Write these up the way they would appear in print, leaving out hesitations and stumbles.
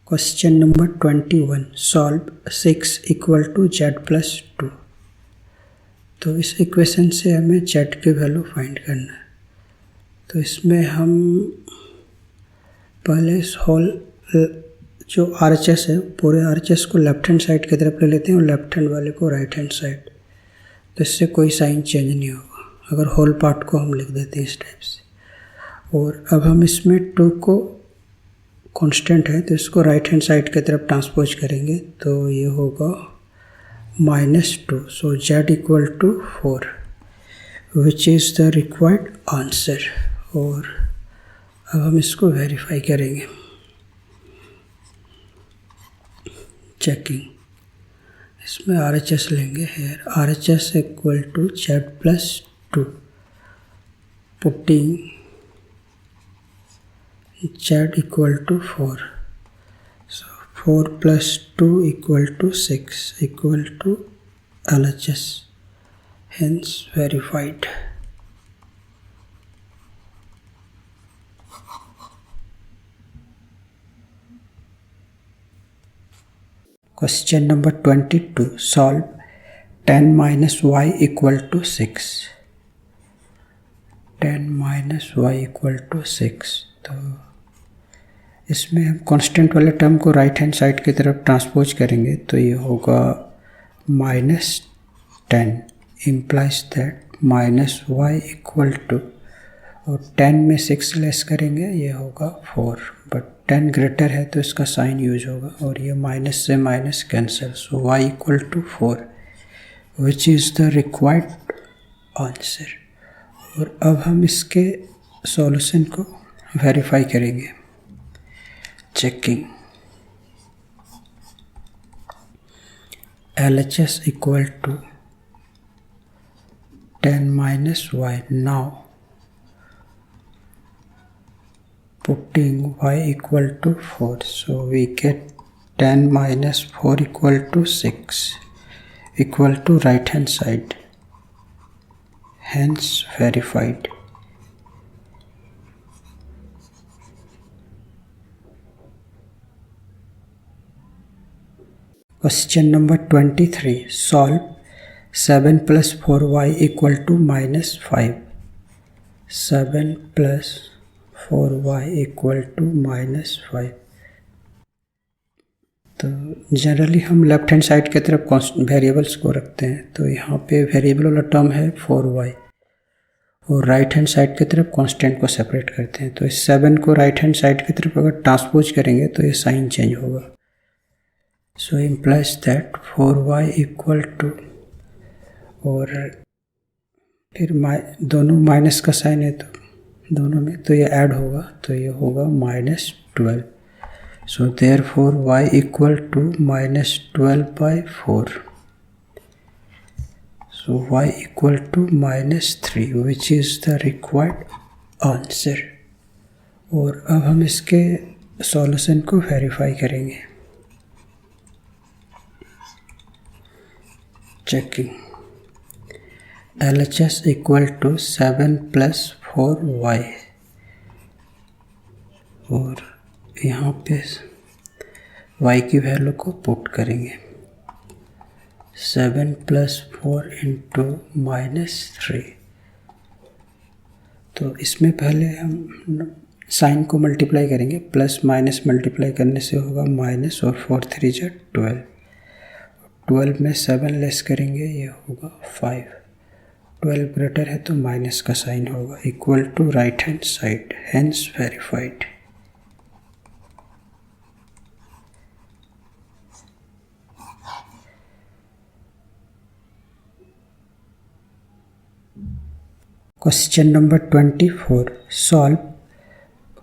Question number 21 solve 6 equal to Z plus 2। तो इस equation से हमें जेड की वैल्यू फाइंड करना है। तो इसमें हम पहले इस होल जो आरएचएस है पूरे आरएचएस को लेफ्ट हैंड साइड की तरफ ले लेते हैं और लेफ्ट हैंड वाले को राइट हैंड साइड। तो इससे कोई साइन चेंज नहीं होगा अगर होल पार्ट को हम लिख देते हैं इस टाइप से। और अब हम इसमें 2 को कांस्टेंट है तो इसको राइट हैंड साइड की तरफ ट्रांसपोज करेंगे तो ये होगा -2। So Z equal to 4 which is the required answer. और अब हम इसको वेरीफाई करेंगे। चेकिंग इसमें RHS लेंगे here RHS equal to Z plus 2 putting z equal to 4. So 4 plus 2 equal to 6 equal to LHS. Hence verified. Question number 22. Solve 10 minus y equal to 6. 10 minus y equal to 6. तो इसमें हम constant वाले term को right hand side की तरफ transpose करेंगे तो ये होगा -10 implies that -y equal to और 10 में 6 लेस करेंगे ये होगा 4 बट 10 ग्रेटर है तो इसका साइन यूज होगा और ये माइनस से minus cancel. So y equal to 4 which is the required answer. और अब हम इसके सॉल्यूशन को वेरीफाई करेंगे। Checking LHS equal to 10 minus y. Now putting y equal to 4, so we get 10 minus 4 equal to 6 equal to right hand side, hence verified. Question number 23. Solve 7 plus 4y equal to -5. 7 plus 4y equal to -5. तो generally हम left hand side की तरफ variables को रखते हैं तो यहाँ पे वेरिएबल वाला टर्म है 4y और राइट हैंड साइड की तरफ कांस्टेंट को सेपरेट करते हैं। तो इस 7 को राइट हैंड साइड की तरफ अगर ट्रांसपोज करेंगे तो ये साइन चेंज होगा। So implies that 4y equal to और फिर दोनों माइनस का साइन है तो दोनों में तो ये ऐड होगा तो ये होगा -12। So therefore y equal to -12/4. So y equal to -3 which is the required answer। और अब हम इसके सॉल्यूशन को वेरीफाई करेंगे। Checking LHS equal to 7 plus 4y और यहाँ पे y की वैल्यू को पुट करेंगे 7 plus 4 into -3। तो इसमें पहले हम साइन को मल्टीप्लाई करेंगे प्लस माइनस मल्टीप्लाई करने से होगा माइनस और 4 3 जा 12। 12 में 7 लेस करेंगे ये होगा 5। 12 ग्रेटर है तो माइनस का साइन होगा equal to right hand side, hence verified. Question number 24 solve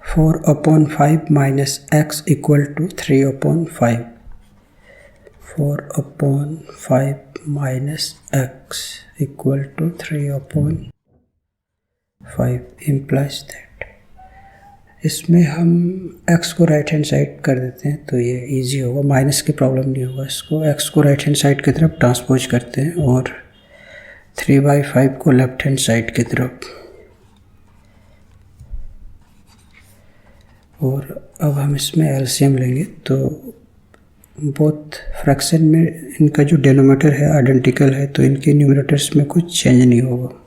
4/5 minus x equal to 3/5। 4/5 minus x equal to 3/5 implies that इसमें हम x को राइट हैंड साइड कर देते हैं तो ये इजी होगा, माइनस की प्रॉब्लम नहीं होगा। इसको x को राइट हैंड साइड की तरफ ट्रांसपोज करते हैं और 3/5 को लेफ्ट हैंड साइड की तरफ और अब हम इसमें एलसीएम लेंगे, तो बोथ फ्रैक्शन में इनका जो डिनोमिनेटर है आइडेंटिकल है, तो इनके न्यूमरेटर्स में कुछ चेंज नहीं होगा।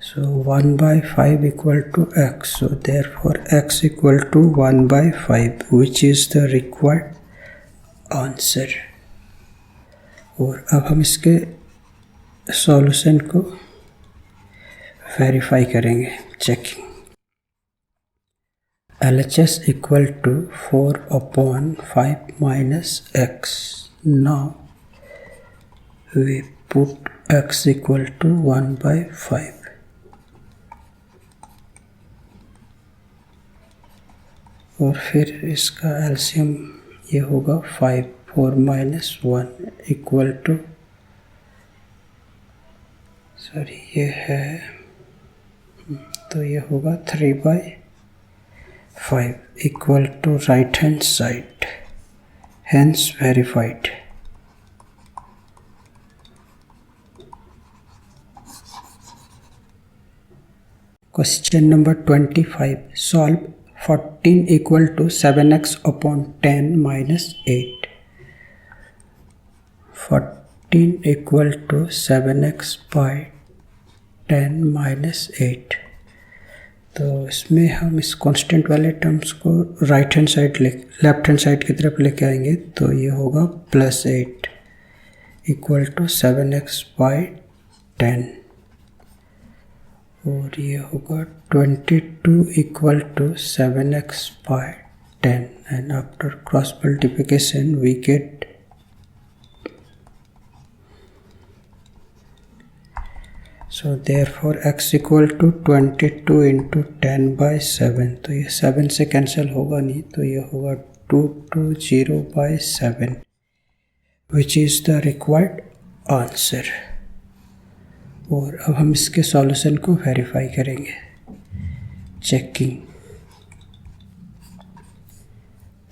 So 1/5 equal to x, so therefore x equal to 1/5, which is the required answer। और अब हम इसके सॉल्यूशन को वेरीफाई करेंगे, checking. LHS equal to 4/5 minus x। Now we put x equal to 1/5, और फिर इसका एलसीएम ये होगा 5, 4 माइनस 1 इक्वल टू, सॉरी ये है, तो ये होगा 3/5 equal to right hand side, hence verified. Question number 25, solve 14 equal to 7x upon 10 minus 8। 14 equal to 7x by 10 minus 8। तो इसमें हम इस कांस्टेंट वाले टर्म्स को लेफ्ट हैंड साइड की तरफ लेके आएंगे, तो ये होगा +8 इक्वल टू 7x by 10, और ये होगा 22 equal to 7x by 10, and after cross multiplication we get so therefore x equal to 22 into 10/7, तो ये 7 से कैंसिल होगा नहीं, तो ये होगा 220/7, विच इज़ द रिक्वायर्ड आंसर। और अब हम इसके सॉल्यूशन को वेरीफाई करेंगे, चेकिंग।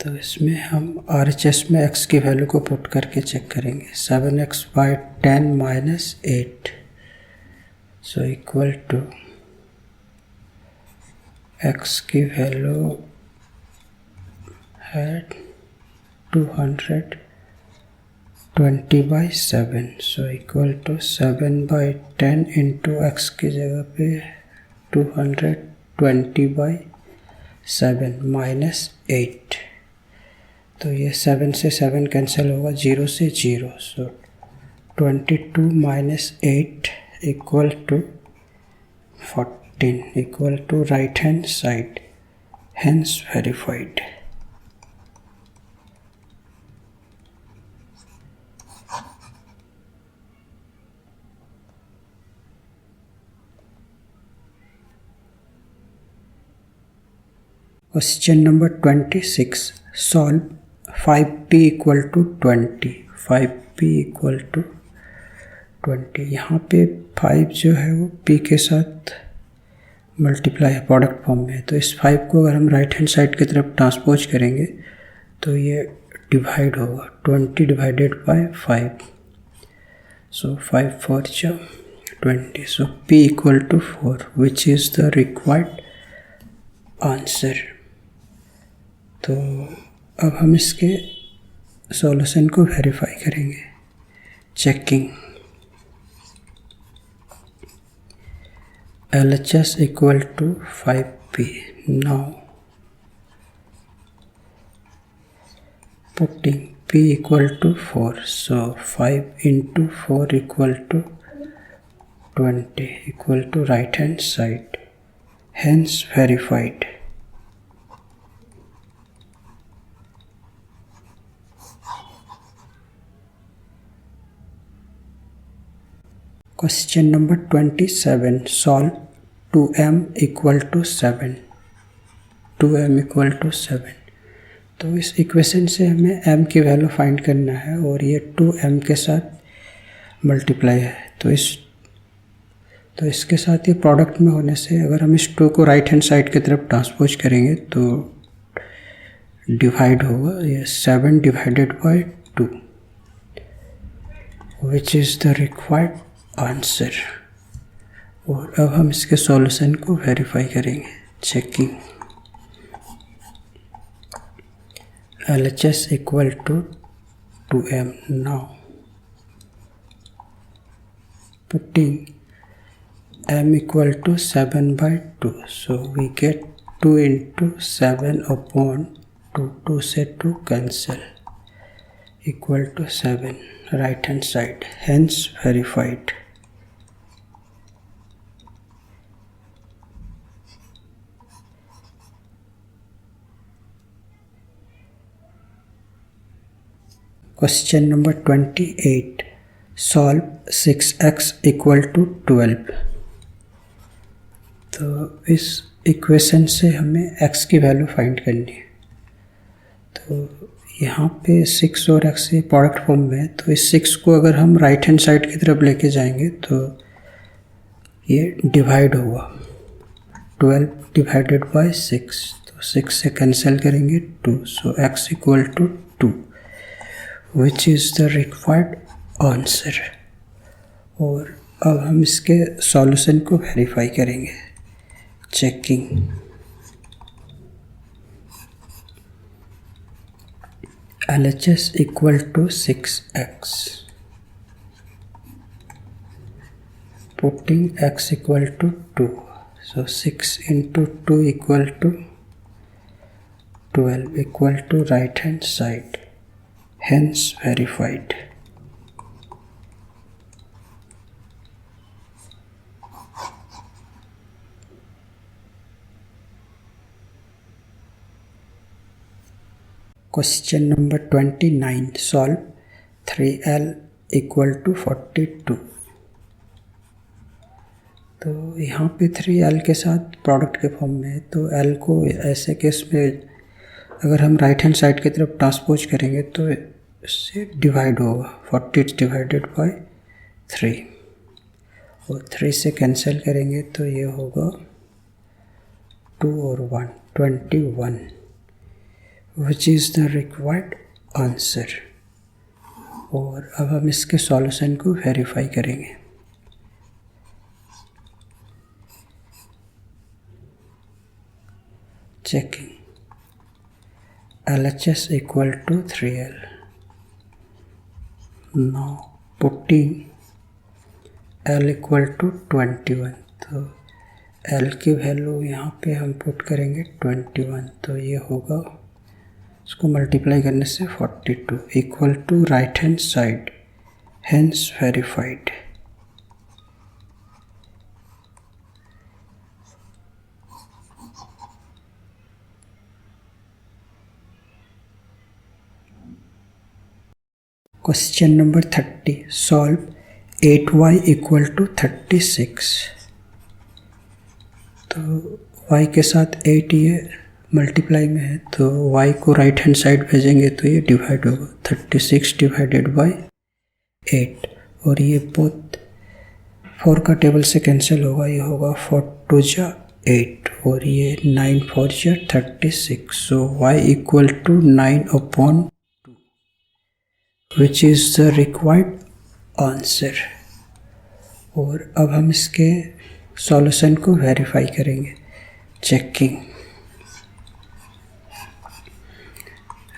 तो इसमें हम RHS में x की वैल्यू को पुट करके चेक करेंगे। 7x by 10 minus 8, so equal to x की वैल्यू है 220/7, so equal to 7/10 into x की जगह पे 220/7 माइनस 8, तो ये 7 से 7 कैंसिल होगा, 0 से 0, so 22 minus 8 equal to 14 equal to right hand side, hence verified. Question number 26, solve 5p equal to 20। 5p equal to 20, यहाँ पे 5 जो है वो p के साथ मल्टीप्लाई है, प्रोडक्ट फॉर्म में है, तो इस 5 को अगर हम राइट हैंड साइड की तरफ ट्रांसपोज करेंगे तो ये डिवाइड होगा 20/5, सो 5 4 जो 20, so p equal to 4, which is the required answer. तो अब हम इसके सॉल्यूशन को वेरीफाई करेंगे, checking. LHS equal to 5p, now putting p equal to 4, so 5 into 4 equal to 20 equal to right hand side, hence verified. Question number 27, solve 2m equal to 7। 2m equal to 7, तो इस equation से हमें m की value find करना है, और ये 2m के साथ मल्टीप्लाई है, तो इसके साथ ये प्रोडक्ट में होने से अगर हम इस 2 को राइट हैंड साइड की तरफ ट्रांसपोज करेंगे तो डिवाइड होगा, ये 7/2, which is the required answer. और अब हम इसके सॉल्यूशन को वेरीफाई करेंगे। Checking LHS equal to 2m। Now putting m equal to 7/2, so we get 2 into 7/2, 2 से 2 cancel, equal to 7 right hand side, hence verified. Question number 28, solve 6x equal to 12। तो इस equation से हमें x की value find करनी है। तो यहाँ पे 6 और x ये प्रोडक्ट फॉर्म में है, तो इस 6 को अगर हम राइट हैंड साइड की तरफ लेके जाएंगे तो ये डिवाइड होगा, 12 डिवाइडेड बाय 6, तो 6 से कैंसिल करेंगे 2, so x equal to 2, which is the required answer. और अब हम इसके सॉल्यूशन को वेरीफाई करेंगे। Checking LHS equal to 6x, putting x equal to 2, so 6 into 2 equal to 12, equal to right hand side, hence verified। Question number 29, solve 3l equal to 42। तो यहाँ पे 3l के साथ प्रोडक्ट के फॉर्म में है, तो l को ऐसे केस में अगर हम राइट हैंड साइड की तरफ ट्रांसपोज करेंगे तो इससे डिवाइड होगा, 40 डिवाइडेड बाय 3, और 3 से कैंसिल करेंगे तो ये होगा 2 और 1, 21, विच इज़ द रिक्वायर्ड आंसर। और अब हम इसके सॉल्यूशन को वेरीफाई करेंगे। Checking LHS equal to 3l, now putting l equal to 21, तो l की वैल्यू यहाँ पे हम पुट करेंगे 21, तो ये होगा, इसको मल्टीप्लाई करने से 42, equal to right hand side, hence verified. Question number 30, solve 8y equal to 36। तो y के साथ 8 ये मल्टीप्लाई में है, तो y को राइट हैंड साइड भेजेंगे तो ये डिवाइड होगा, 36 डिवाइडेड बाय 8, और ये बोथ 4 का टेबल से कैंसिल होगा, ये होगा 4 2 जा 8, और ये 9 4 जा 36, so y equal to 9/2, which is the required answer. और अब हम इसके सॉल्यूशन को वेरीफाई करेंगे। Checking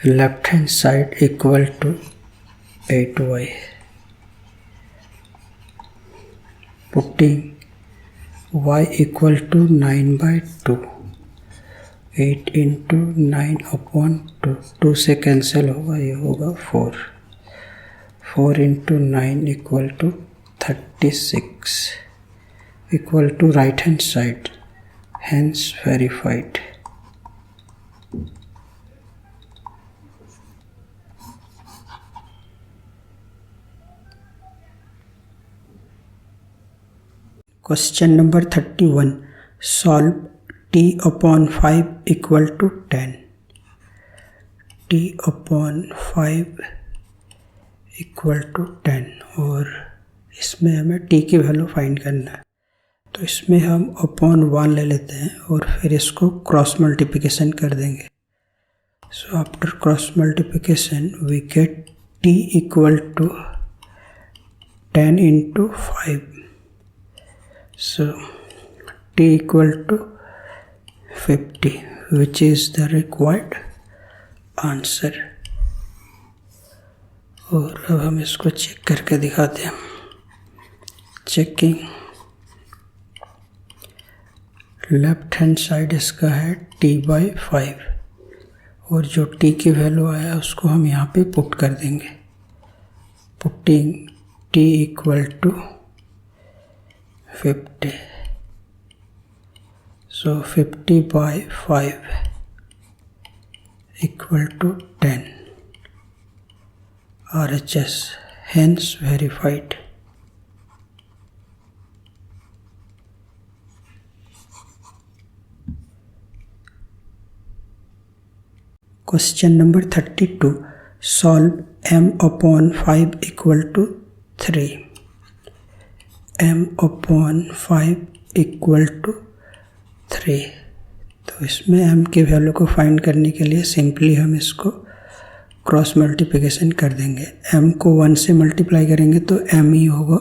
left hand side equal to 8y, putting y equal to 9/2, 8 into 9/2, 2 से कैंसिल होगा, ये होगा 4, 4 into 9 equal to 36, equal to right hand side, hence verified. Question number 31, solve t/5 equal to 10। t/5 equal to 10, और इसमें हमें t की value find करना है। तो इसमें हम अपॉन 1 ले लेते हैं और फिर इसको क्रॉस मल्टीप्लिकेशन कर देंगे। So after cross multiplication we get t equal to 10 into 5, So t equal to 50, which is the required answer. और अब हम इसको चेक करके दिखाते हैं. चेकिंग. लेफ्ट हैंड साइड इसका है t/5 और जो t की वैल्यू आया उसको हम यहाँ पे पुट कर देंगे. Putting t equal to 50. So 50/5 equal to 10 RHS, hence verified. Question number 32. Solve m/5 equal to 3. m/5 equal to 3. तो इसमें m की वैल्यू को फाइंड करने के लिए सिंपली हम इसको क्रॉस मल्टीप्लिकेशन कर देंगे. m को 1 से मल्टीप्लाई करेंगे तो m ही होगा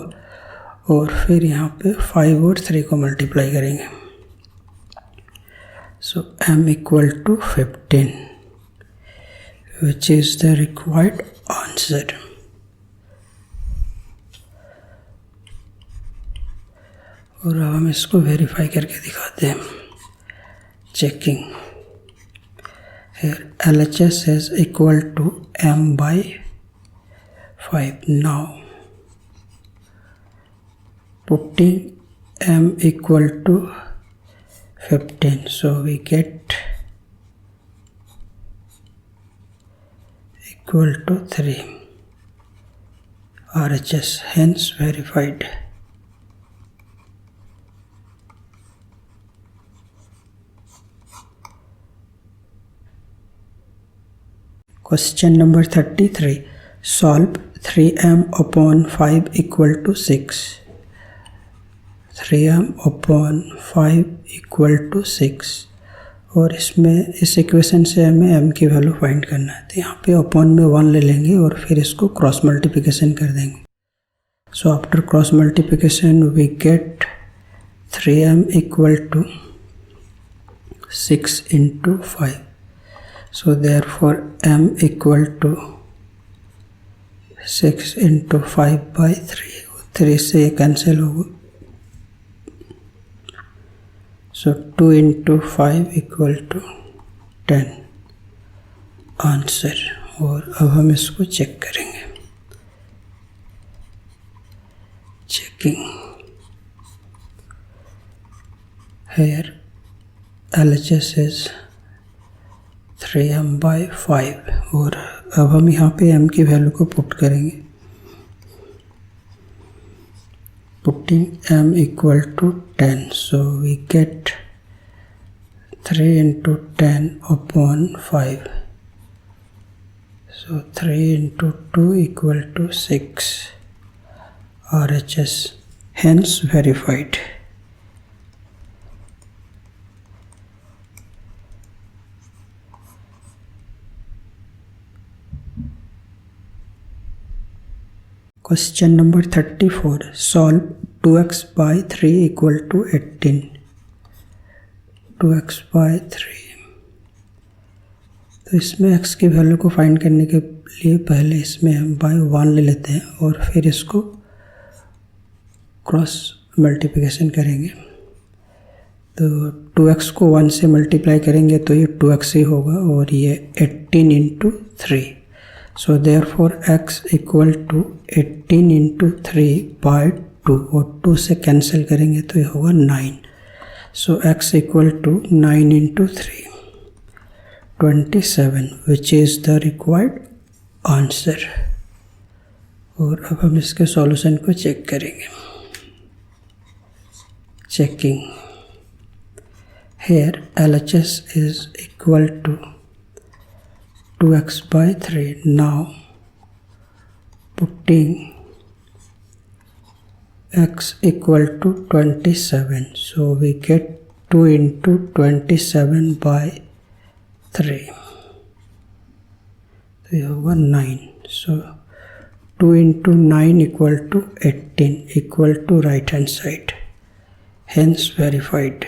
और फिर यहाँ पे 5 और 3 को मल्टीप्लाई करेंगे. So m equal to 15, which is the required answer. और अब हम इसको वेरीफाई करके दिखाते हैं. Checking. Here LHS is equal to m/5. Now putting m equal to 15, so we get equal to 3 RHS, hence verified. Question number 33. Solve 3m/5 equal to 6. 3m/5 equal to 6. और इसमें इस इक्वेशन से हमें m की value find करना है. तो यहाँ पे अपॉन में 1 ले लेंगे और फिर इसको क्रॉस मल्टीप्लिकेशन कर देंगे. So after cross multiplication we get 3m equal to 6 into 5. So therefore m equal to 6 into 5/3. 3 से कैंसिल होगा. So 2 into 5 equal to 10 answer. और अब हम इसको चेक करेंगे. Checking. Here LHS is 3m/5 और अब हम यहाँ पे m की वैल्यू को पुट करेंगे. Putting m equal to 10, so we get 3 into 10 upon 5. So 3 into 2 equal to 6 RHS, hence verified. Question number 34. Solve 2x/3 equal to 18. 2x/3. तो इसमें x की वैल्यू को फाइंड करने के लिए पहले इसमें हम बाय 1 ले लेते हैं और फिर इसको क्रॉस मल्टीप्लिकेशन करेंगे. तो 2x को 1 से मल्टीप्लाई करेंगे तो ये 2x ही होगा और ये 18 into 3. So therefore x equal to 18 into 3/2 और 2 से कैंसिल करेंगे तो ये होगा 9. So x equal to 9 into 3, 27, which is the required answer. और अब हम इसके सॉल्यूशन को चेक करेंगे. Checking. Here LHS is equal to 2x/3. Now putting x equal to 27, so we get 2 into 27/3. तो ये होगा 9. So 2 into 9 equal to 18 equal to right hand side. hence verified.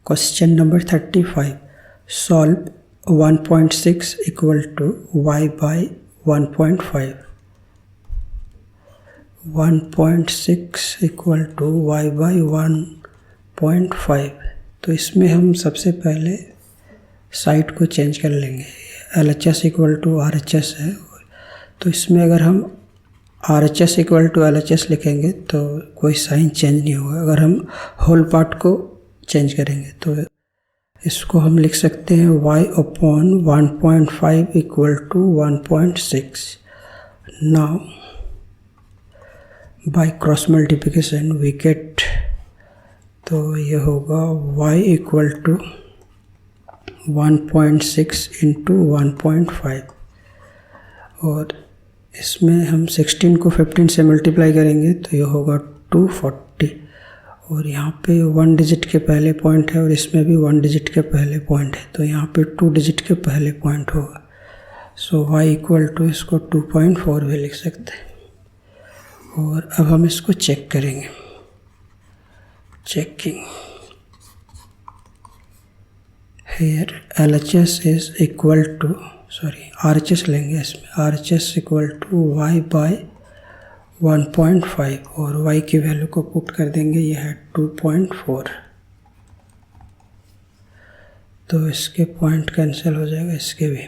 Question number 35. Solve 1.6 equal to y by 1.5. 1.6 equal to y by 1.5. तो इसमें हम सबसे पहले side को change कर लेंगे. LHS इक्वल टू RHS है, तो इसमें अगर हम RHS इक्वल टू LHS लिखेंगे तो कोई साइन चेंज नहीं होगा. अगर हम होल पार्ट को चेंज करेंगे तो इसको हम लिख सकते हैं y upon 1.5 equal to 1.6. Now by cross multiplication we get, तो ये होगा y इक्वल टू 1.6 इंटू 1.5, और इसमें हम 16 को 15 से मल्टीप्लाई करेंगे तो ये होगा 240. और यहाँ पे 1 डिजिट के पहले पॉइंट है और इसमें भी 1 डिजिट के पहले पॉइंट है, तो यहाँ पे 2 डिजिट के पहले पॉइंट होगा. सो y इक्वल टू इसको 2.4 भी लिख सकते हैं. और अब हम इसको चेक करेंगे. Checking. Here LHS is equal to, sorry RHS लेंगे इसमें, RHS equal to y by 1.5 और y की वैल्यू को पुट कर देंगे. यह है 2.4. तो इसके पॉइंट कैंसिल हो जाएगा, इसके भी,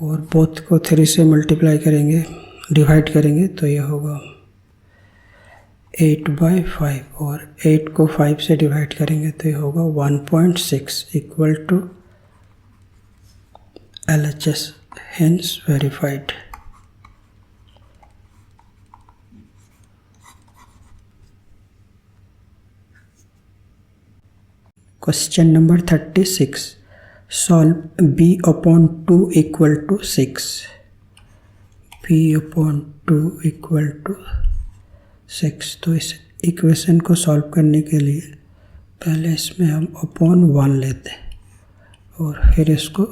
और बोथ को 3 से मल्टीप्लाई करेंगे, डिवाइड करेंगे तो ये होगा 8/5, और 8 को 5 से डिवाइड करेंगे तो ये होगा 1.6 equal to LHS, hence verified. Question number 36. Solve b upon 2 equal to 6. b upon 2 equal to 6. तो इस इक्वेशन को सॉल्व करने के लिए पहले इसमें हम अपॉन 1 लेते हैं और फिर इसको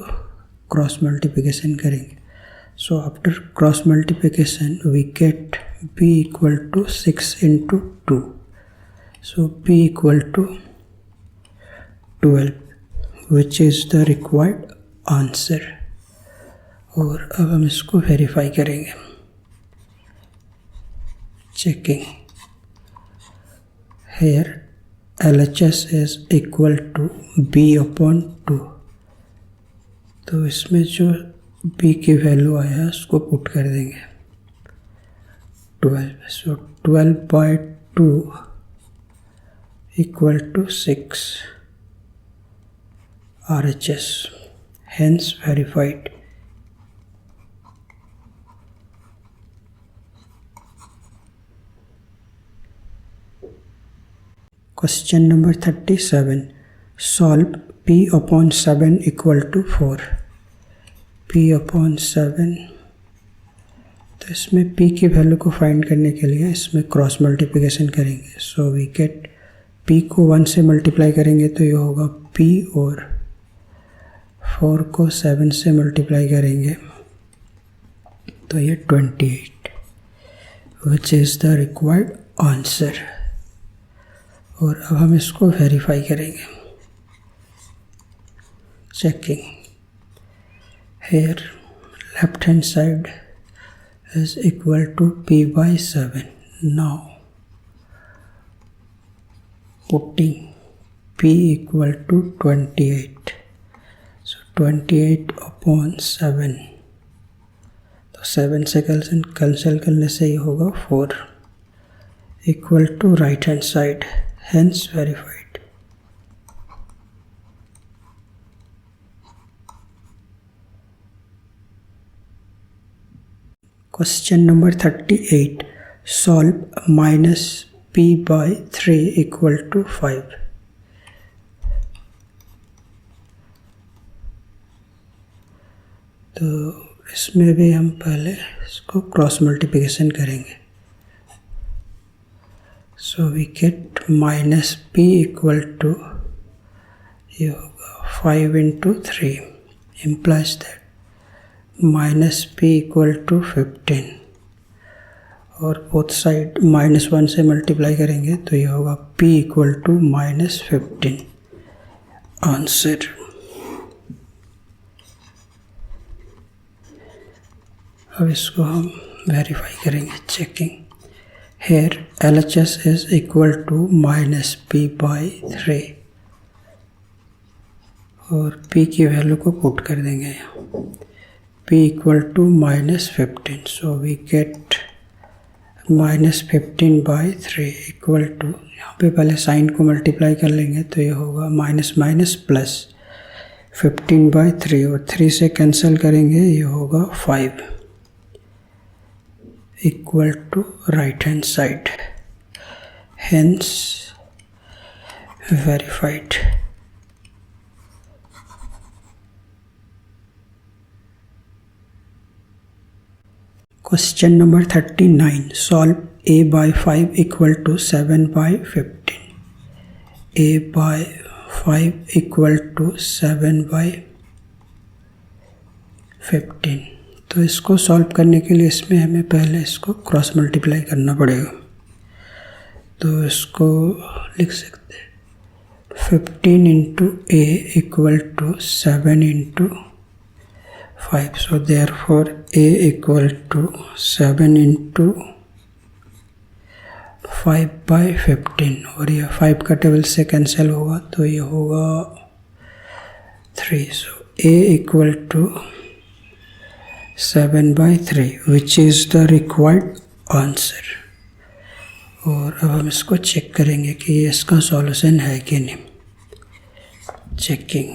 क्रॉस मल्टीप्लिकेशन करेंगे. So after cross multiplication we get b equal to 6 into 2. So b equal to 12, which is the required answer. और अब हम इसको वेरीफाई करेंगे. Checking. Here LHS is equal to b upon 2. तो इसमें जो b की वैल्यू आया उसको पुट कर देंगे 12. सो 12/2 equal to 6 RHS, hence verified. Question number 37. Solve p upon 7 equal to 4. p upon 7, तो इसमें p की वैल्यू को फाइंड करने के लिए इसमें क्रॉस मल्टीप्लिकेशन करेंगे. सो वी गेट p को 1 से मल्टीप्लाई करेंगे तो ये होगा p, और 4 को 7 से मल्टीप्लाई करेंगे तो ये 28, which is the required answer. और अब हम इसको वेरीफाई करेंगे. Checking. Here left hand side is equal to p by 7. Now putting p equal to 28. So 28 upon 7, तो 7 से कैंसिल करने से ये होगा 4 equal to right hand side, hence verified. Question number 38. Solve minus p by 3 equal to 5. तो इसमें भी हम पहले इसको क्रॉस मल्टीप्लिकेशन करेंगे. So we get minus p equal to, ये होगा 5 into 3, implies that minus p equal to 15 और बोथ साइड -1 से मल्टीप्लाई करेंगे तो ये होगा p इक्वल टू -15 आंसर। अब इसको हम वेरीफाई करेंगे, checking. Here LHS is equal to -p/3 और p की वैल्यू को पुट कर देंगे p equal to -15, so we get -15/3 equal to, यहाँ पे पहले साइन को मल्टीप्लाई कर लेंगे तो ये होगा माइनस माइनस प्लस 15/3 और 3 से कैंसिल करेंगे, ये होगा 5 equal to right hand side, hence verified. Question number 39. Solve a/5 equal to 7/15. a/5 equal to 7/15. तो इसको सॉल्व करने के लिए इसमें हमें पहले इसको क्रॉस मल्टीप्लाई करना पड़ेगा। तो इसको लिख सकते हैं 15 into a equal to 7 into 5, so therefore a equal to 7 into 5/15 और ये 5 का टेबल से कैंसिल होगा तो ये होगा 3, so a equal to 7/3 which is the required answer। और अब हम इसको चेक करेंगे कि ये इसका सॉल्यूशन है कि नहीं, checking.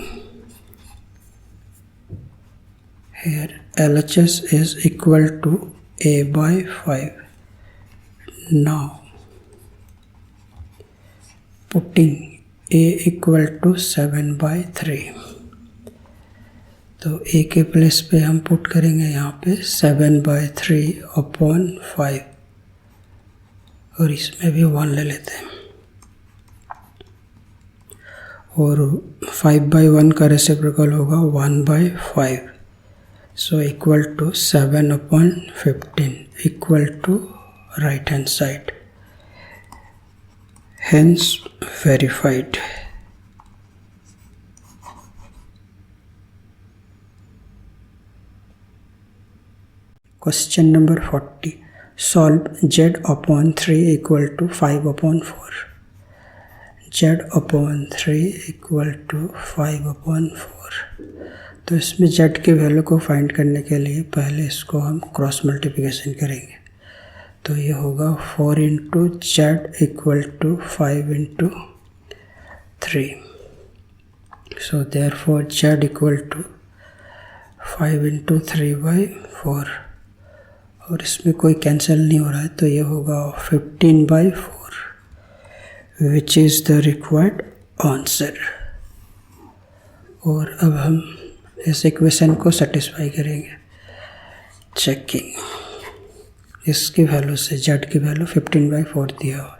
Here LHS is equal to a/5. Now putting a equal to 7/3, तो a के प्लेस पे हम पुट करेंगे यहाँ पे 7/3/5 और इसमें भी 1 ले लेते हैं और 5/1 का रेसिप्रोकल होगा 1/5, so equal to 7/15 equal to right hand side, hence verified। Question number 40. Solve z/3 equal to 5/4. z/3 equal to 5/4। तो इसमें z की वैल्यू को फाइंड करने के लिए पहले इसको हम क्रॉस मल्टीप्लिकेशन करेंगे। तो ये होगा 4 into z equal to 5 into 3, so therefore z equal to 5 into 3/4 और इसमें कोई कैंसिल नहीं हो रहा है तो ये होगा 15/4 विच इज़ द रिक्वायर्ड आंसर। और अब हम इस इक्वेशन को सेटिस्फाई करेंगे, चेकिंग। इसकी वैल्यू से z की वैल्यू 15/4 दिया हुआ,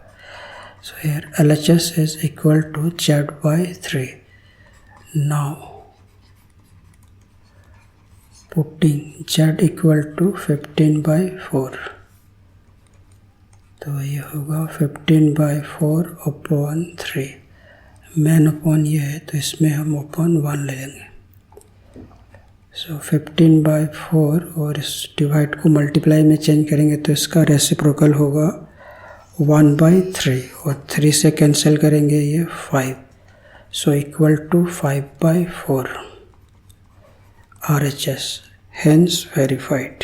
so here LHS is equal to z/3। Now putting z equal to 15/4, तो ये होगा 15/4/3, मेन अपॉन ये है तो इसमें हम अपॉन 1 ले लेंगे, सो 15/4 और इस डिवाइड को मल्टीप्लाई में चेंज करेंगे तो इसका रेसिप्रोकल होगा 1/3 और 3 से कैंसिल करेंगे ये 5, so equal to 5/4 RHS, hence verified।